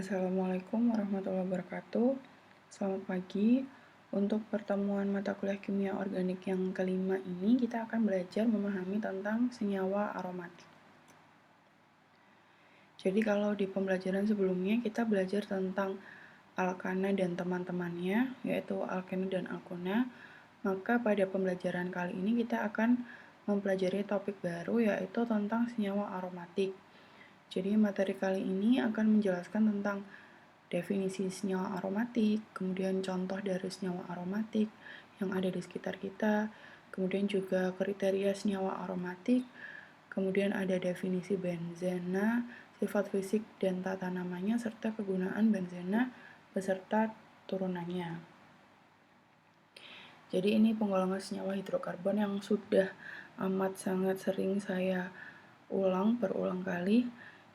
Assalamualaikum warahmatullahi wabarakatuh. Selamat pagi. Untuk pertemuan mata kuliah kimia organik yang kelima ini, kita akan belajar memahami tentang senyawa aromatik. Jadi kalau di pembelajaran sebelumnya kita belajar tentang alkana dan teman-temannya, yaitu alkena dan alkona, maka pada pembelajaran kali ini kita akan mempelajari topik baru, yaitu tentang senyawa aromatik. Jadi materi kali ini akan menjelaskan tentang definisi senyawa aromatik, kemudian contoh dari senyawa aromatik yang ada di sekitar kita, kemudian juga kriteria senyawa aromatik, kemudian ada definisi benzena, sifat fisik dan tata namanya, serta kegunaan benzena beserta turunannya. Jadi ini penggolongan senyawa hidrokarbon yang sudah amat sangat sering saya berulang kali.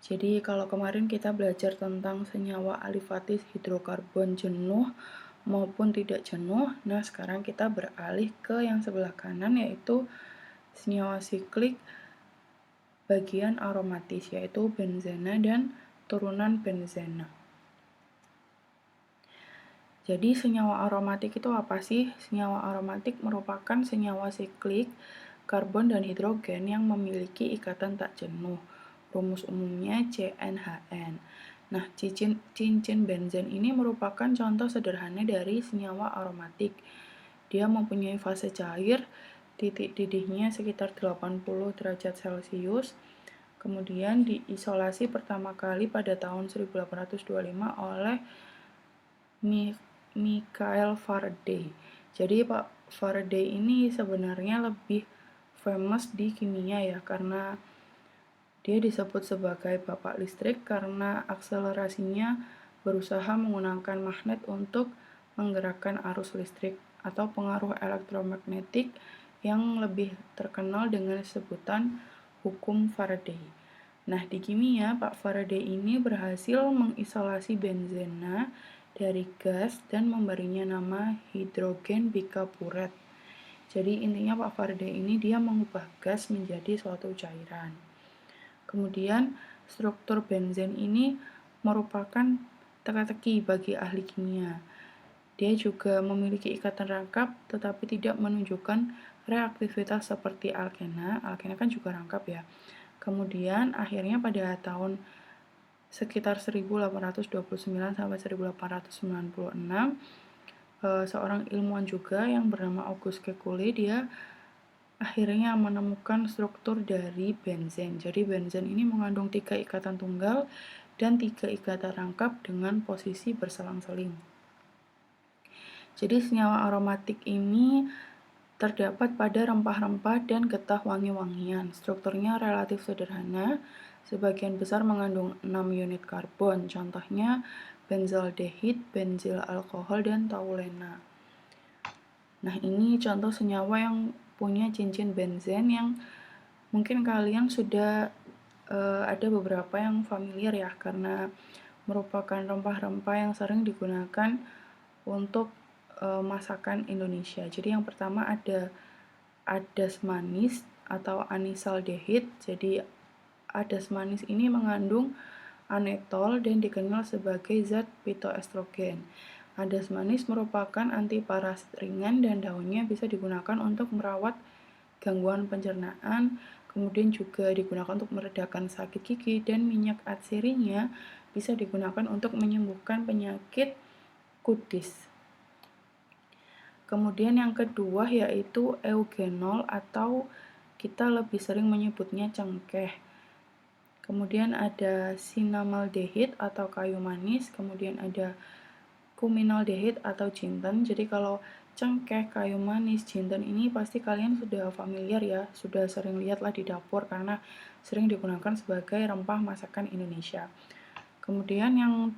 Jadi kalau kemarin kita belajar tentang senyawa alifatis hidrokarbon jenuh maupun tidak jenuh, nah sekarang kita beralih ke yang sebelah kanan, yaitu senyawa siklik bagian aromatis, yaitu benzena dan turunan benzena. Jadi senyawa aromatik itu apa sih? Senyawa aromatik merupakan senyawa siklik karbon dan hidrogen yang memiliki ikatan tak jenuh. Rumus umumnya CnHn. Nah, cincin benzen ini merupakan contoh sederhana dari senyawa aromatik. Dia mempunyai fase cair, titik didihnya sekitar 80 derajat Celcius. Kemudian diisolasi pertama kali pada tahun 1825 oleh Michael Faraday. Jadi Pak Faraday ini sebenarnya lebih famous di kimia ya, karena dia disebut sebagai bapak listrik karena akselerasinya berusaha menggunakan magnet untuk menggerakkan arus listrik atau pengaruh elektromagnetik yang lebih terkenal dengan sebutan hukum Faraday. Nah, di kimia, Pak Faraday ini berhasil mengisolasi benzena dari gas dan memberinya nama hidrogen bikapurat. Jadi intinya Pak Faraday ini dia mengubah gas menjadi suatu cairan. Kemudian struktur benzen ini merupakan teka-teki bagi ahli kimia. Dia juga memiliki ikatan rangkap tetapi tidak menunjukkan reaktivitas seperti alkena. Alkena kan juga rangkap ya. Kemudian akhirnya pada tahun sekitar 1829 sampai 1896 seorang ilmuwan juga yang bernama Auguste Kekulé, dia akhirnya menemukan struktur dari benzen. Jadi benzen ini mengandung 3 ikatan tunggal dan 3 ikatan rangkap dengan posisi berselang-seling. Jadi senyawa aromatik ini terdapat pada rempah-rempah dan getah wangi-wangian. Strukturnya relatif sederhana, sebagian besar mengandung 6 unit karbon, contohnya benzaldehid, benzil alkohol, dan taulena. Nah, ini contoh senyawa yang punya cincin benzen yang mungkin kalian sudah ada beberapa yang familiar ya, karena merupakan rempah-rempah yang sering digunakan untuk masakan Indonesia. Jadi yang pertama ada adas manis atau anisaldehid. Jadi adas manis ini mengandung anetol dan dikenal sebagai zat phytoestrogen. Adas manis merupakan antiparasit ringan dan daunnya bisa digunakan untuk merawat gangguan pencernaan, kemudian juga digunakan untuk meredakan sakit gigi, dan minyak atsirinya bisa digunakan untuk menyembuhkan penyakit kudis. Kemudian yang kedua yaitu eugenol atau kita lebih sering menyebutnya cengkeh. Kemudian ada sinamaldehid atau kayu manis, kemudian ada kuminaldehid atau jinten. Jadi kalau cengkeh, kayu manis, jinten ini pasti kalian sudah familiar ya, sudah sering lihat lah di dapur karena sering digunakan sebagai rempah masakan Indonesia. Kemudian yang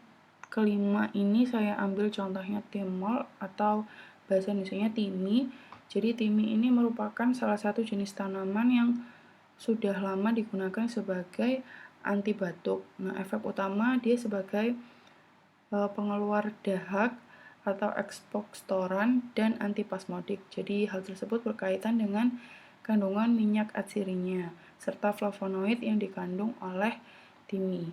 kelima ini saya ambil contohnya timol atau bahasa Indonesianya timi. Jadi timi ini merupakan salah satu jenis tanaman yang sudah lama digunakan sebagai anti batuk. Nah, efek utama dia sebagai pengeluar dahak atau ekspektoran dan antispasmodik. Jadi hal tersebut berkaitan dengan kandungan minyak atsirinya serta flavonoid yang dikandung oleh timi.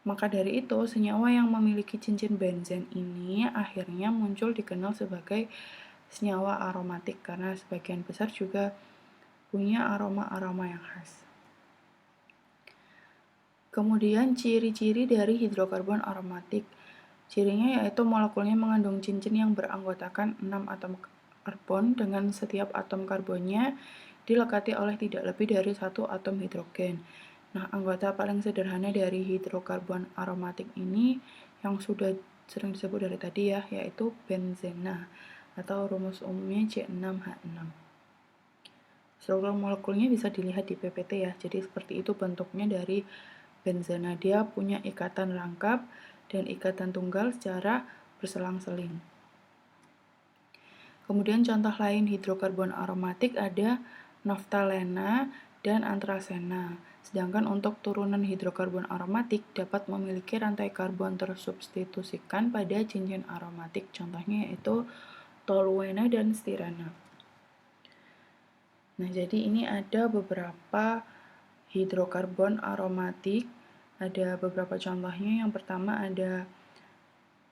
Maka dari itu, senyawa yang memiliki cincin benzen ini akhirnya muncul dikenal sebagai senyawa aromatik karena sebagian besar juga punya aroma-aroma yang khas. Kemudian ciri-ciri dari hidrokarbon aromatik. Cirinya yaitu molekulnya mengandung cincin yang beranggotakan 6 atom karbon dengan setiap atom karbonnya dilekati oleh tidak lebih dari 1 atom hidrogen. Nah, anggota paling sederhana dari hidrokarbon aromatik ini yang sudah sering disebut dari tadi ya, yaitu benzena atau rumus umumnya C6H6. Struktur molekulnya bisa dilihat di PPT ya, jadi seperti itu bentuknya dari benzena. Dia punya ikatan rangkap dan ikatan tunggal secara berselang-seling. Kemudian contoh lain hidrokarbon aromatik ada naftalena dan anthracena. Sedangkan untuk turunan hidrokarbon aromatik dapat memiliki rantai karbon tersubstitusikan pada cincin aromatik. Contohnya yaitu toluena dan stirena. Nah, jadi ini ada beberapa hidrokarbon aromatik. Ada beberapa contohnya. Yang pertama ada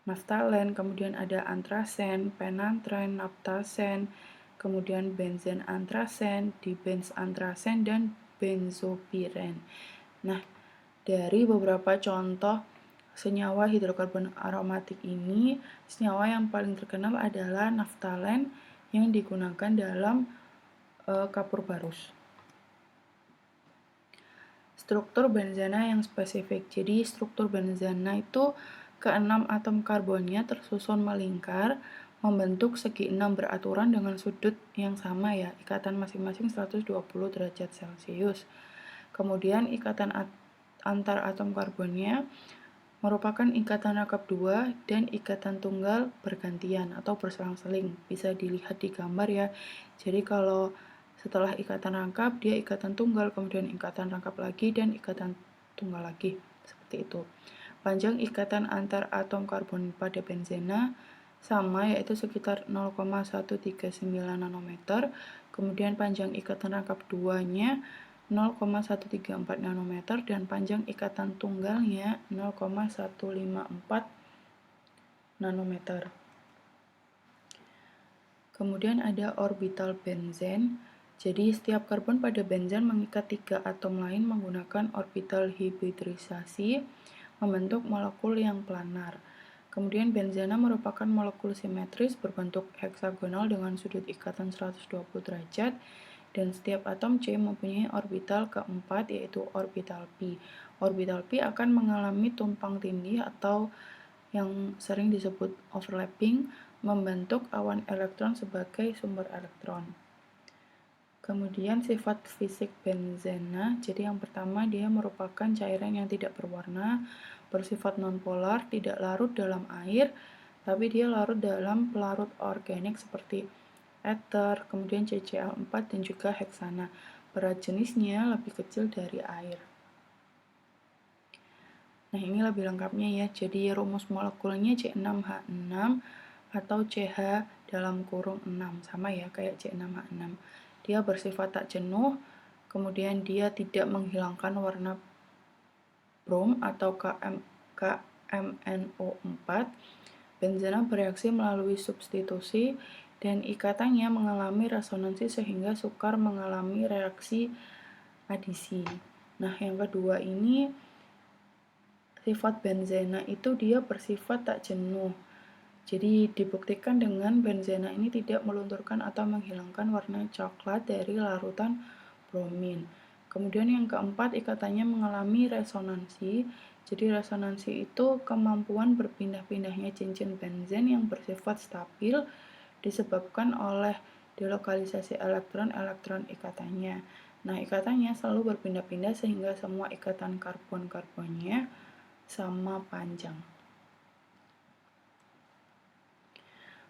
naftalen, kemudian ada antrasen, penantren, naptasen, kemudian benzen antrasen, dibens antrasen, dan benzopiren. Nah, dari beberapa contoh senyawa hidrokarbon aromatik ini, senyawa yang paling terkenal adalah naftalen yang digunakan dalam kapur barus. Struktur benzena yang spesifik. Jadi struktur benzena itu keenam atom karbonnya tersusun melingkar, membentuk segi 6 beraturan dengan sudut yang sama ya, ikatan masing-masing 120 derajat Celcius. Kemudian ikatan antar atom karbonnya merupakan ikatan rangkap 2 dan ikatan tunggal bergantian atau berselang-seling. Bisa dilihat di gambar ya. Jadi kalau setelah ikatan rangkap, dia ikatan tunggal, kemudian ikatan rangkap lagi, dan ikatan tunggal lagi. Seperti itu. Panjang ikatan antar atom karbon pada benzena sama, yaitu sekitar 0,139 nanometer. Kemudian panjang ikatan rangkap 2-nya 0,134 nanometer dan panjang ikatan tunggalnya 0,154 nanometer. Kemudian ada orbital benzen. Jadi setiap karbon pada benzen mengikat 3 atom lain menggunakan orbital hibridisasi membentuk molekul yang planar. Kemudian benzena merupakan molekul simetris berbentuk heksagonal dengan sudut ikatan 120 derajat dan setiap atom C mempunyai orbital keempat yaitu orbital P. Orbital P akan mengalami tumpang tindih atau yang sering disebut overlapping membentuk awan elektron sebagai sumber elektron. Kemudian sifat fisik benzena, jadi yang pertama dia merupakan cairan yang tidak berwarna, bersifat nonpolar, tidak larut dalam air, tapi dia larut dalam pelarut organik seperti ether, kemudian CCl4 dan juga heksana. Berat jenisnya lebih kecil dari air. Nah, ini lebih lengkapnya ya. Jadi rumus molekulnya C6H6 atau CH dalam kurung 6. Sama ya kayak C6H6. Dia bersifat tak jenuh, kemudian dia tidak menghilangkan warna brom atau KMNO4. Benzena bereaksi melalui substitusi dan ikatannya mengalami resonansi sehingga sukar mengalami reaksi adisi. Nah, yang kedua ini sifat benzena itu dia bersifat tak jenuh. Jadi dibuktikan dengan benzena ini tidak melunturkan atau menghilangkan warna coklat dari larutan bromin. Kemudian yang keempat ikatannya mengalami resonansi. Jadi resonansi itu kemampuan berpindah-pindahnya cincin benzen yang bersifat stabil disebabkan oleh delokalisasi elektron-elektron ikatannya. Nah, ikatannya selalu berpindah-pindah sehingga semua ikatan karbon-karbonnya sama panjang.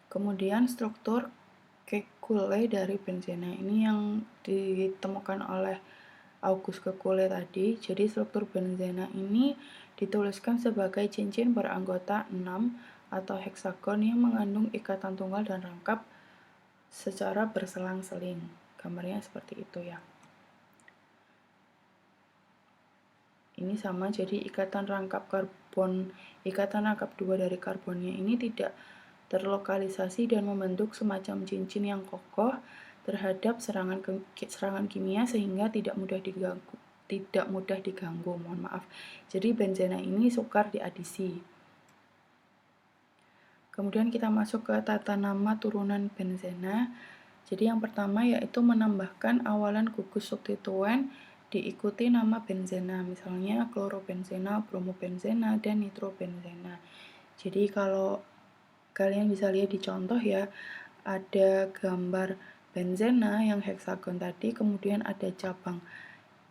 Kemudian struktur Kekulé dari benzena ini yang ditemukan oleh August Kekulé tadi. Jadi struktur benzena ini dituliskan sebagai cincin beranggota 6 atau heksagon yang mengandung ikatan tunggal dan rangkap secara berselang-seling. Gambarnya seperti itu ya. ini sama, jadi ikatan rangkap dua dari karbonnya ini tidak terlokalisasi dan membentuk semacam cincin yang kokoh terhadap serangan kimia sehingga tidak mudah diganggu, mohon maaf. Jadi benzena ini sukar diadisi. Kemudian kita masuk ke tata nama turunan benzena. Jadi yang pertama yaitu menambahkan awalan gugus substituen diikuti nama benzena, misalnya klorobenzena, bromobenzena, dan nitrobenzena. Jadi kalau kalian bisa lihat di contoh ya, ada gambar benzena yang heksagon tadi, kemudian ada cabang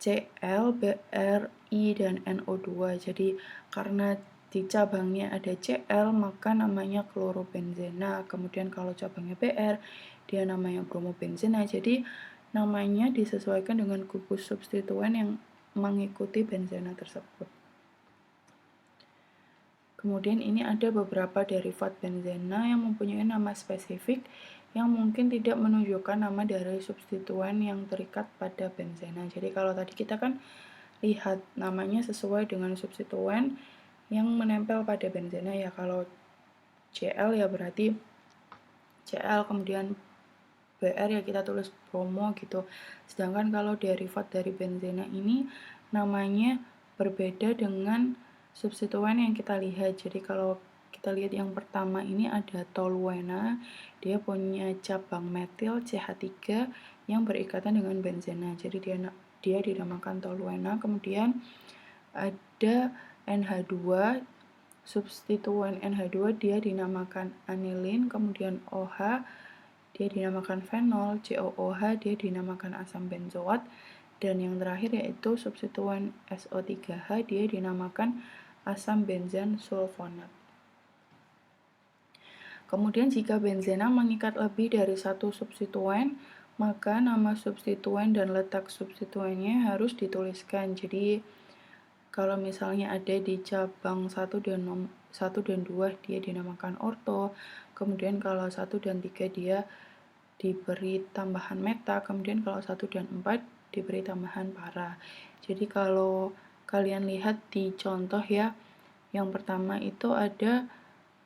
Cl, Br, I, dan NO2. Jadi karena di cabangnya ada Cl, maka namanya klorobenzena. Kemudian kalau cabangnya Br, dia namanya bromobenzena. Jadi namanya disesuaikan dengan gugus substituen yang mengikuti benzena tersebut. Kemudian ini ada beberapa derivat benzena yang mempunyai nama spesifik yang mungkin tidak menunjukkan nama dari substituen yang terikat pada benzena. Jadi kalau tadi kita kan lihat namanya sesuai dengan substituen yang menempel pada benzena ya. Kalau Cl ya berarti Cl, kemudian Br ya kita tulis bromo gitu. Sedangkan kalau derivat dari benzena ini namanya berbeda dengan substituen yang kita lihat. Jadi kalau kita lihat yang pertama ini ada toluena, dia punya cabang metil CH3 yang berikatan dengan benzena. Jadi dia dinamakan toluena. Kemudian ada NH2, substituen NH2 dia dinamakan anilin, kemudian OH dia dinamakan fenol, COOH dia dinamakan asam benzoat, dan yang terakhir yaitu substituen SO3H dia dinamakan asam benzen sulfonat. Kemudian jika benzena mengikat lebih dari satu substituen, maka nama substituen dan letak substituennya harus dituliskan. Jadi kalau misalnya ada di cabang 1 dan 2 dia dinamakan orto, kemudian kalau 1 dan 3 dia diberi tambahan meta, kemudian kalau 1 dan 4 diberi tambahan para. Jadi kalau kalian lihat di contoh ya, yang pertama itu ada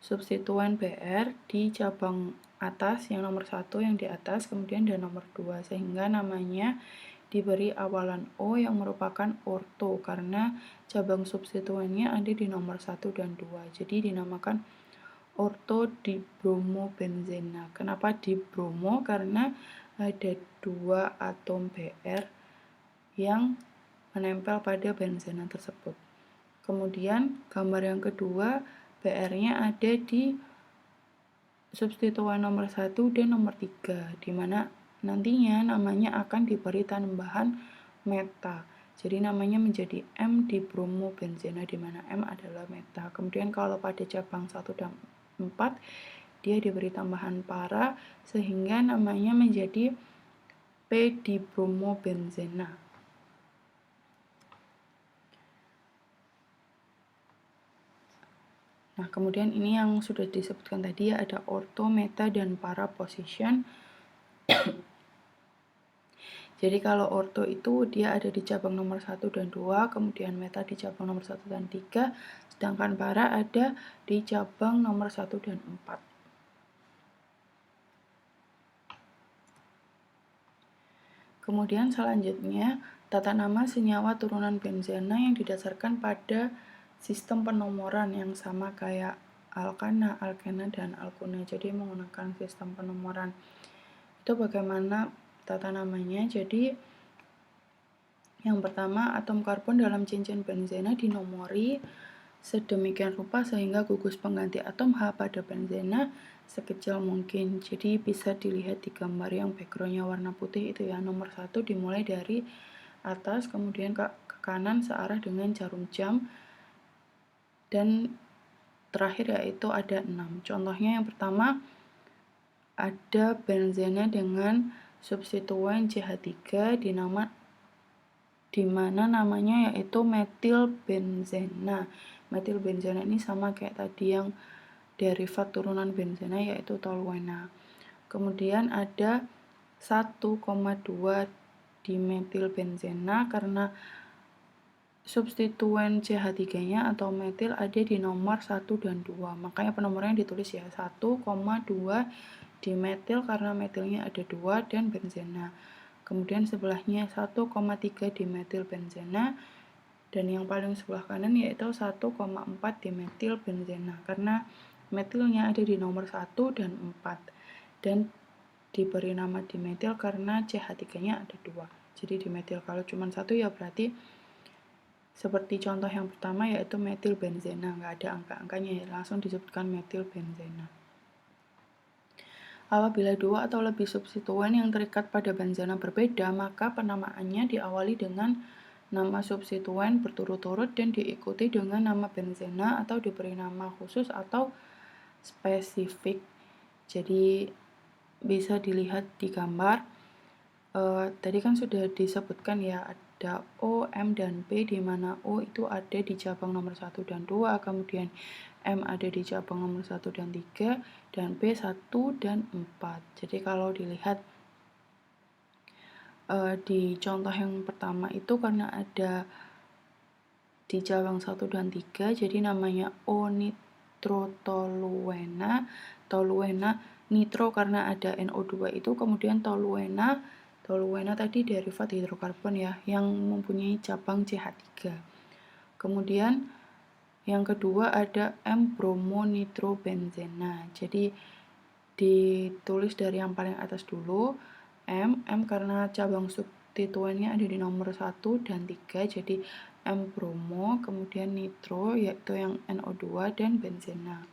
substituen Br di cabang atas, yang nomor 1 yang di atas, kemudian dan nomor 2, sehingga namanya diberi awalan O yang merupakan orto, karena cabang substituennya ada di nomor 1 dan 2, jadi dinamakan orto dibromobenzena. Kenapa dibromo? Karena ada 2 atom Br yang menempel pada benzena tersebut. Kemudian gambar yang kedua, Br-nya ada di substituen nomor 1 dan nomor 3, di mana nantinya namanya akan diberi tambahan meta. Jadi namanya menjadi M dibromobenzena, di mana M adalah meta. Kemudian kalau pada cabang 1 dan 4 dia diberi tambahan para sehingga namanya menjadi P dibromobenzena. Nah, kemudian ini yang sudah disebutkan tadi ya, ada orto, meta, dan para position. Jadi kalau orto itu dia ada di cabang nomor 1 dan 2, kemudian meta di cabang nomor 1 dan 3, sedangkan para ada di cabang nomor 1 dan 4. Kemudian selanjutnya, tata nama senyawa turunan benzena yang didasarkan pada sistem penomoran yang sama kayak alkana, alkena, dan alkuna. Jadi menggunakan sistem penomoran. Itu bagaimana tata namanya? Jadi yang pertama, atom karbon dalam cincin benzena dinomori sedemikian rupa sehingga gugus pengganti atom H pada benzena sekecil mungkin. Jadi bisa dilihat di gambar yang backgroundnya warna putih itu ya. Nomor 1 dimulai dari atas, kemudian ke kanan searah dengan jarum jam, dan terakhir yaitu ada 6. Contohnya yang pertama ada benzena dengan substituen CH3 di mana namanya yaitu metilbenzena. Metilbenzena ini sama kayak tadi yang derivat turunan benzena yaitu toluena. Kemudian ada 1,2 dimetilbenzena karena substituen CH3-nya atau metil ada di nomor 1 dan 2. Makanya penomornya ditulis ya 1,2 dimetil karena metilnya ada 2 dan benzena. Kemudian sebelahnya 1,3 dimetil benzena dan yang paling sebelah kanan yaitu 1,4 dimetil benzena karena metilnya ada di nomor 1 dan 4 dan diberi nama dimetil karena CH3-nya ada 2. Jadi dimetil, kalau cuma 1 ya berarti seperti contoh yang pertama yaitu metil benzena, nggak ada angka-angkanya ya, langsung disebutkan metil benzena. Apabila 2 atau lebih substituen yang terikat pada benzena berbeda, maka penamaannya diawali dengan nama substituen berturut-turut dan diikuti dengan nama benzena atau diberi nama khusus atau spesifik. Jadi bisa dilihat di gambar. Tadi kan sudah disebutkan ya, ada O, M, dan P, di mana O itu ada di cabang nomor 1 dan 2, kemudian M ada di cabang nomor 1 dan 3, dan P 1 dan 4. Jadi kalau dilihat di contoh yang pertama itu karena ada di cabang 1 dan 3, jadi namanya O-nitrotoluena, toluena nitro karena ada NO2 itu, kemudian toluena tadi derivat hidrokarbon ya, yang mempunyai cabang CH3. Kemudian yang kedua ada M-bromonitrobenzena. Jadi ditulis dari yang paling atas dulu, M karena cabang substituennya ada di nomor 1 dan 3, jadi M-bromo, kemudian nitro yaitu yang NO2 dan benzena.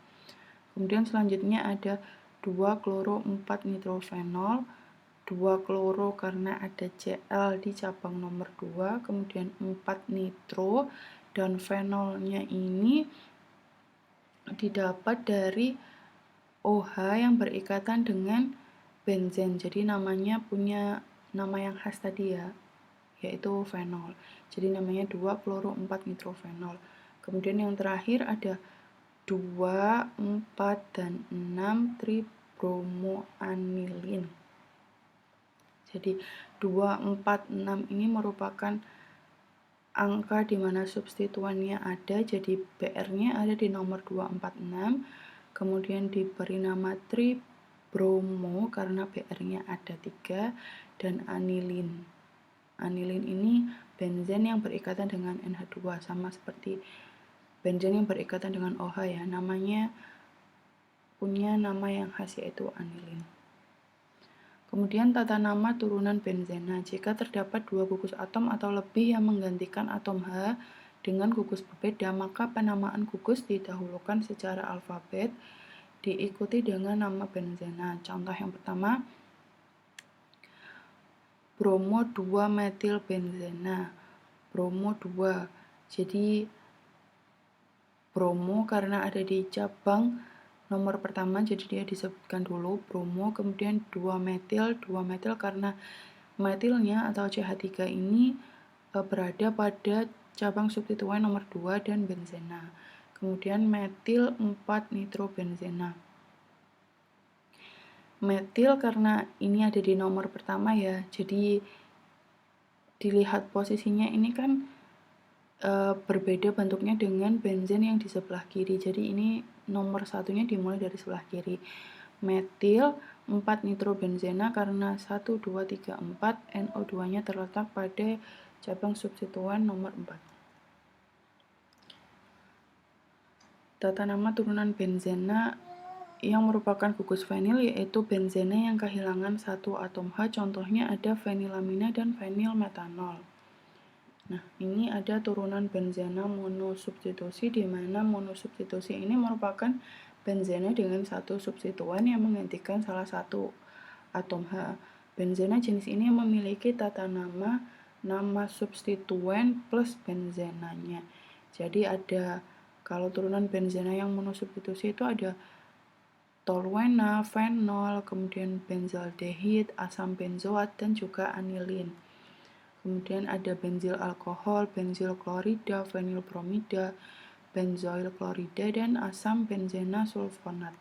Kemudian selanjutnya ada 2-kloro-4-nitrofenol, 2-kloro karena ada Cl di cabang nomor 2, kemudian 4-nitro, dan fenolnya ini didapat dari OH yang berikatan dengan benzen. Jadi namanya punya nama yang khas tadi ya, yaitu fenol. Jadi namanya 2-kloro-4-nitrofenol. Kemudian yang terakhir ada 2, 4, dan 6 tribromoanilin. Jadi 2, 4, 6 ini merupakan angka di mana substituennya ada, jadi BR-nya ada di nomor 2, 4, 6, kemudian diberi nama tribromo karena BR-nya ada 3, dan anilin. Anilin ini benzen yang berikatan dengan NH2, sama seperti benzen yang berikatan dengan OH ya, namanya punya nama yang khas yaitu anilin. Kemudian tata nama turunan benzena. Jika terdapat 2 gugus atom atau lebih yang menggantikan atom H dengan gugus berbeda, maka penamaan gugus didahulukan secara alfabet diikuti dengan nama benzena. Contoh yang pertama, bromo 2 metil benzena. Bromo 2. Jadi bromo karena ada di cabang nomor pertama, jadi dia disebutkan dulu bromo, kemudian 2 metil karena metilnya atau CH3 ini berada pada cabang substituen nomor 2 dan benzena. Kemudian metil 4 nitrobenzena. Metil karena ini ada di nomor pertama ya, jadi dilihat posisinya ini kan berbeda bentuknya dengan benzen yang di sebelah kiri. Jadi ini nomor satunya dimulai dari sebelah kiri. Metil 4 nitrobenzena karena 1, 2, 3, 4 NO2-nya terletak pada cabang substituen nomor 4. Tata nama turunan benzena yang merupakan gugus fenil yaitu benzena yang kehilangan 1 atom H, contohnya ada fenilamina dan fenilmetanol. Nah, ini ada turunan benzena monosubstitusi, di mana monosubstitusi ini merupakan benzena dengan satu substituen yang menggantikan salah satu atom H. Benzena jenis ini memiliki tata nama substituen plus benzenanya. Jadi ada, kalau turunan benzena yang monosubstitusi itu ada toluena, fenol, kemudian benzaldehid, asam benzoat, dan juga anilin. Kemudian ada benzil alkohol, benzil klorida, fenilbromida, benzoil klorida, dan asam benzena sulfonat.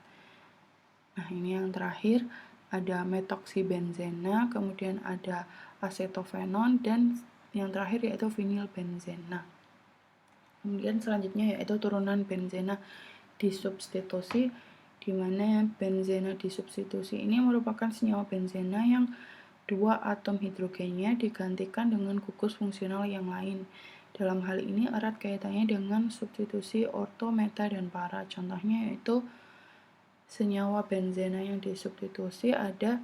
Nah, ini yang terakhir ada metoksibenzena, kemudian ada asetofenon, dan yang terakhir yaitu vinilbenzena. Kemudian selanjutnya yaitu turunan benzena disubstitusi, di mana benzena disubstitusi ini merupakan senyawa benzena yang dua atom hidrogennya digantikan dengan gugus fungsional yang lain. Dalam hal ini erat kaitannya dengan substitusi orto, meta, dan para. Contohnya yaitu senyawa benzena yang disubstitusi ada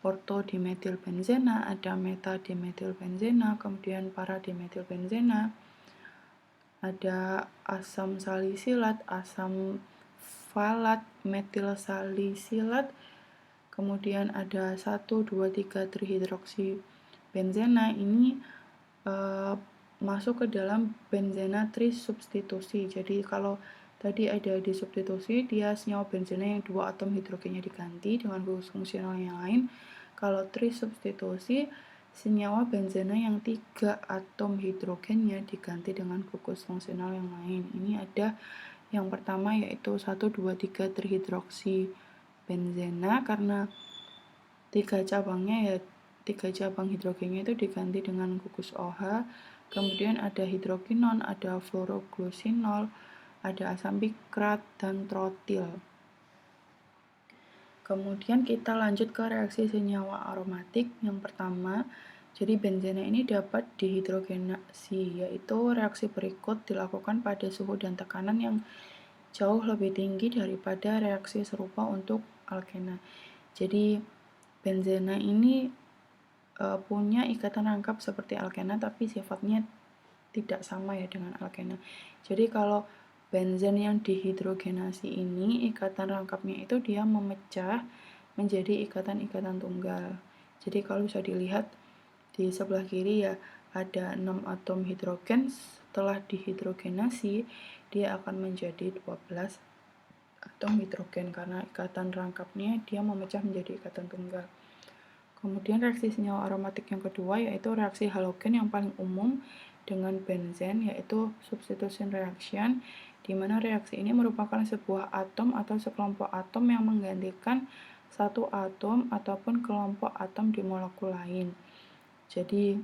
ortodimetilbenzena, ada metadimetilbenzena, kemudian paradimetilbenzena, ada asam salisilat, asam falat, metil salisilat, kemudian ada 1, 2, 3 trihidroksibenzena. Ini masuk ke dalam benzena trisubstitusi. Jadi kalau tadi ada disubstitusi, dia senyawa benzena yang dua atom hidrogennya diganti dengan gugus fungsional yang lain. Kalau trisubstitusi, senyawa benzena yang 3 atom hidrogennya diganti dengan gugus fungsional yang lain. Ini ada yang pertama yaitu 1, 2, 3 trihidroksibenzena, karena 3 cabang hidrogennya itu diganti dengan gugus OH. Kemudian ada hidrokinon, ada fluoroglucinol, ada asam bikrat, dan trotil. Kemudian kita lanjut ke reaksi senyawa aromatik yang pertama. Jadi benzena ini dapat dihidrogenasi, yaitu reaksi berikut dilakukan pada suhu dan tekanan yang jauh lebih tinggi daripada reaksi serupa untuk alkena. Jadi benzena ini punya ikatan rangkap seperti alkena, tapi sifatnya tidak sama ya dengan alkena. Jadi kalau benzen yang dihidrogenasi ini, ikatan rangkapnya itu dia memecah menjadi ikatan-ikatan tunggal. Jadi kalau bisa dilihat di sebelah kiri ya, ada 6 atom hidrogen. Setelah dihidrogenasi, dia akan menjadi 12 atom hidrogen karena ikatan rangkapnya dia memecah menjadi ikatan tunggal. Kemudian reaksi senyawa aromatik yang kedua yaitu reaksi halogen yang paling umum dengan benzen, yaitu substitution reaction, di mana reaksi ini merupakan sebuah atom atau sekelompok atom yang menggantikan satu atom ataupun kelompok atom di molekul lain. Jadi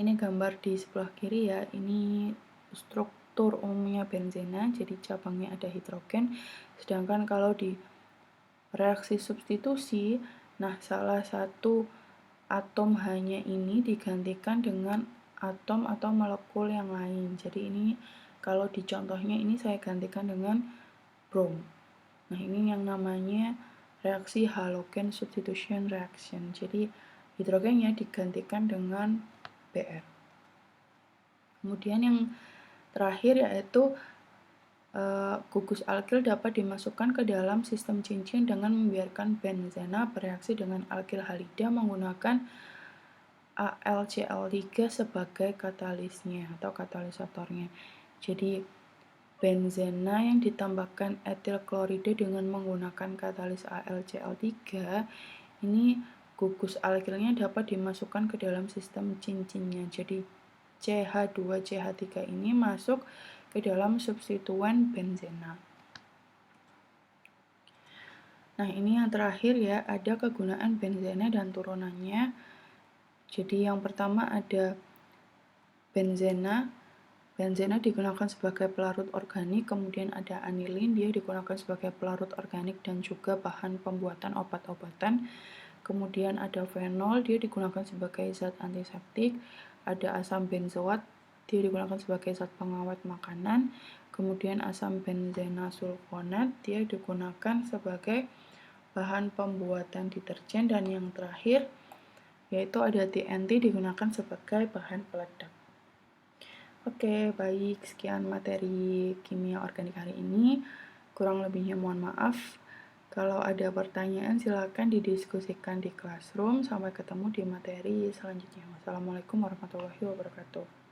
ini gambar di sebelah kiri ya, ini struktur umumnya benzena, jadi cabangnya ada hidrogen, sedangkan kalau di reaksi substitusi, nah salah satu atom hanya ini digantikan dengan atom atau molekul yang lain. Jadi ini kalau di contohnya ini saya gantikan dengan brom. Nah ini yang namanya reaksi halogen substitution reaction. Jadi hidrogennya digantikan dengan Br. Kemudian yang terakhir yaitu gugus alkil dapat dimasukkan ke dalam sistem cincin dengan membiarkan benzena bereaksi dengan alkil halida menggunakan AlCl3 sebagai katalisnya atau katalisatornya. Jadi benzena yang ditambahkan etil klorida dengan menggunakan katalis AlCl3, ini gugus alkilnya dapat dimasukkan ke dalam sistem cincinnya. Jadi CH2CH3 ini masuk ke dalam substituen benzena. Nah, ini yang terakhir ya, ada kegunaan benzena dan turunannya. Jadi yang pertama ada benzena. Benzena digunakan sebagai pelarut organik, kemudian ada anilin, dia digunakan sebagai pelarut organik dan juga bahan pembuatan obat-obatan. Kemudian ada fenol, dia digunakan sebagai zat antiseptik. Ada asam benzoat, dia digunakan sebagai zat pengawet makanan. Kemudian asam benzena sulfonat, dia digunakan sebagai bahan pembuatan deterjen. Dan yang terakhir yaitu ada TNT, digunakan sebagai bahan peledak. Oke, baik, sekian materi kimia organik hari ini. Kurang lebihnya mohon maaf. Kalau ada pertanyaan silakan didiskusikan di Classroom. Sampai ketemu di materi selanjutnya. Wassalamualaikum warahmatullahi wabarakatuh.